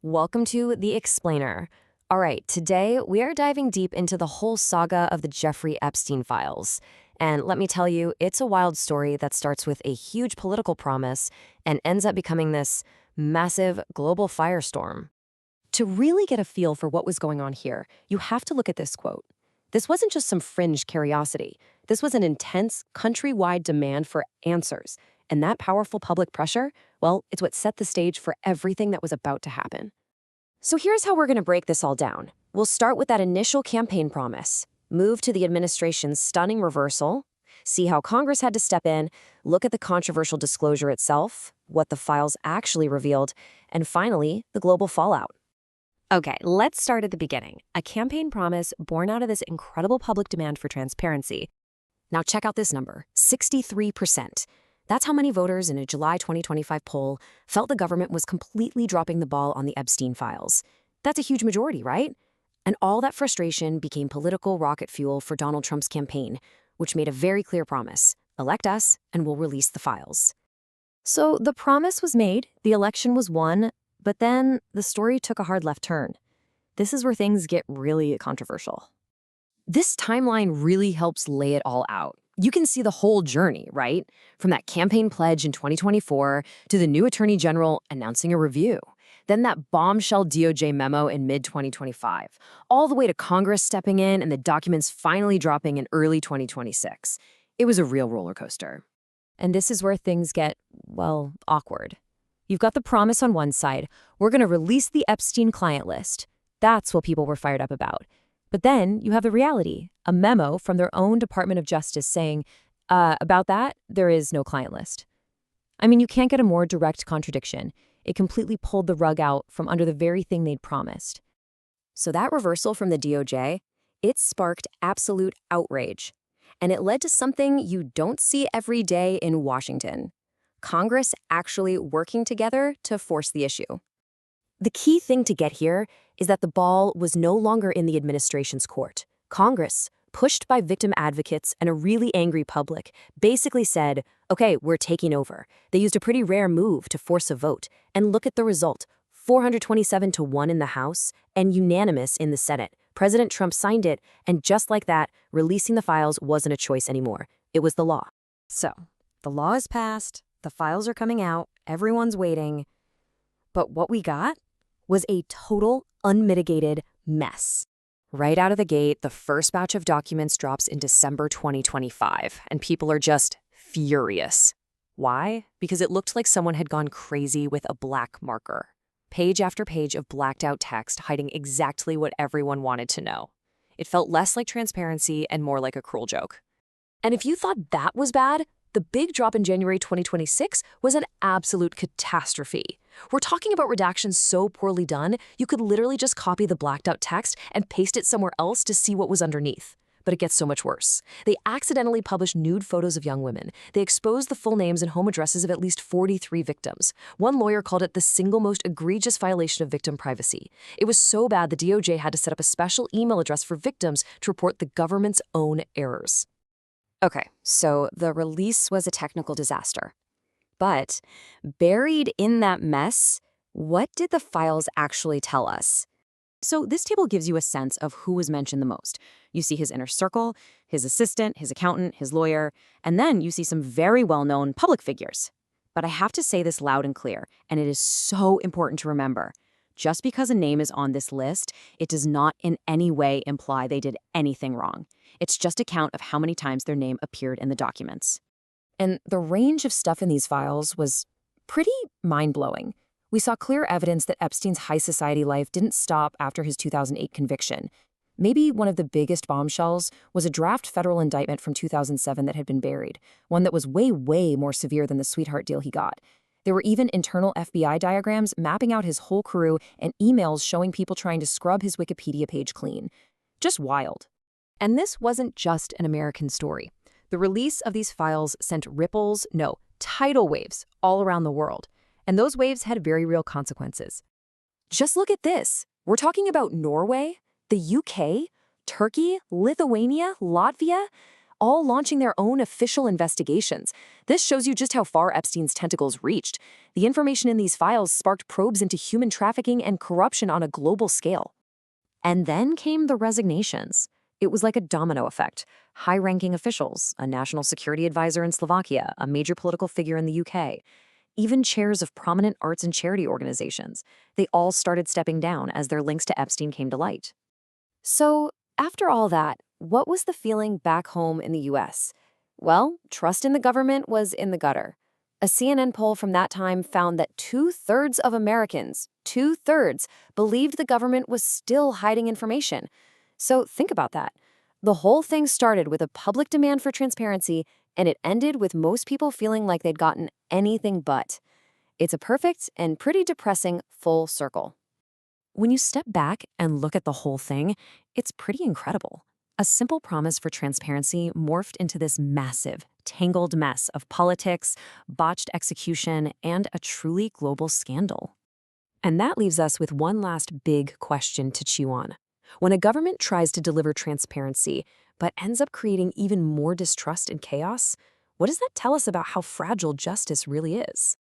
Welcome to The Explainer. All right, today we are diving deep into the whole saga of the Jeffrey Epstein Files. And let me tell you, it's a wild story that starts with a huge political promise and ends up becoming this massive global firestorm. To really get a feel for what was going on here, you have to look at this quote. This wasn't just some fringe curiosity. This was an intense, countrywide demand for answers. And that powerful public pressure, well, it's what set the stage for everything that was about to happen. So here's how we're going to break this all down. We'll start with that initial campaign promise, move to the administration's stunning reversal, see how Congress had to step in, look at the controversial disclosure itself, what the files actually revealed, and finally, the global fallout. Okay, let's start at the beginning. A campaign promise born out of this incredible public demand for transparency. Now check out this number, 63%. That's how many voters in a July 2025 poll felt the government was completely dropping the ball on the Epstein files. That's a huge majority, right? And all that frustration became political rocket fuel for Donald Trump's campaign, which made a very clear promise: elect us and we'll release the files. So the promise was made, the election was won, but then the story took a hard left turn. This is where things get really controversial. This timeline really helps lay it all out. You can see the whole journey, right? From that campaign pledge in 2024 to the new attorney general announcing a review, then that bombshell DOJ memo in mid-2025, all the way to Congress stepping in and the documents finally dropping in early 2026. It was a real roller coaster. And this is where things get, well, awkward. You've got the promise on one side, we're going to release the Epstein client list. That's what people were fired up about. But then you have the reality, a memo from their own Department of Justice saying, about that, there is no client list. I mean, you can't get a more direct contradiction. It completely pulled the rug out from under the very thing they'd promised. So that reversal from the DOJ, it sparked absolute outrage. And it led to something you don't see every day in Washington: Congress actually working together to force the issue. The key thing to get here is that the ball was no longer in the administration's court. Congress, pushed by victim advocates and a really angry public, basically said, okay, we're taking over. They used a pretty rare move to force a vote. And look at the result: 427-1 in the House and unanimous in the Senate. President Trump signed it, and just like that, releasing the files wasn't a choice anymore. It was the law. So, the law is passed, the files are coming out, everyone's waiting. But what we got was a total, unmitigated mess. Right out of the gate, the first batch of documents drops in December 2025, and people are just furious. Why? Because it looked like someone had gone crazy with a black marker. Page after page of blacked out text hiding exactly what everyone wanted to know. It felt less like transparency and more like a cruel joke. And if you thought that was bad, the big drop in January 2026 was an absolute catastrophe. We're talking about redactions so poorly done, you could literally just copy the blacked out text and paste it somewhere else to see what was underneath. But it gets so much worse. They accidentally published nude photos of young women. They exposed the full names and home addresses of at least 43 victims. One lawyer called it the single most egregious violation of victim privacy. It was so bad the DOJ had to set up a special email address for victims to report the government's own errors. Okay, so the release was a technical disaster. But buried in that mess, what did the files actually tell us? So this table gives you a sense of who was mentioned the most. You see his inner circle, his assistant, his accountant, his lawyer, and then you see some very well-known public figures. But I have to say this loud and clear, and it is so important to remember. Just because a name is on this list, it does not in any way imply they did anything wrong. It's just a count of how many times their name appeared in the documents. And the range of stuff in these files was pretty mind-blowing. We saw clear evidence that Epstein's high society life didn't stop after his 2008 conviction. Maybe one of the biggest bombshells was a draft federal indictment from 2007 that had been buried, one that was way, way more severe than the sweetheart deal he got. There were even internal FBI diagrams mapping out his whole crew and emails showing people trying to scrub his Wikipedia page clean. Just wild. And this wasn't just an American story. The release of these files sent tidal waves all around the world. And those waves had very real consequences. Just look at this. We're talking about Norway, the UK, Turkey, Lithuania, Latvia. all launching their own official investigations. This shows you just how far Epstein's tentacles reached. The information in these files sparked probes into human trafficking and corruption on a global scale. And then came the resignations. It was like a domino effect. High-ranking officials, a national security advisor in Slovakia, a major political figure in the UK, even chairs of prominent arts and charity organizations, they all started stepping down as their links to Epstein came to light. So, after all that, what was the feeling back home in the US? Well, trust in the government was in the gutter. A CNN poll from that time found that 2/3 of Americans, 2/3, believed the government was still hiding information. So think about that. The whole thing started with a public demand for transparency, and it ended with most people feeling like they'd gotten anything but. It's a perfect and pretty depressing full circle. When you step back and look at the whole thing, it's pretty incredible. A simple promise for transparency morphed into this massive, tangled mess of politics, botched execution, and a truly global scandal. And that leaves us with one last big question to chew on. When a government tries to deliver transparency, but ends up creating even more distrust and chaos, what does that tell us about how fragile justice really is?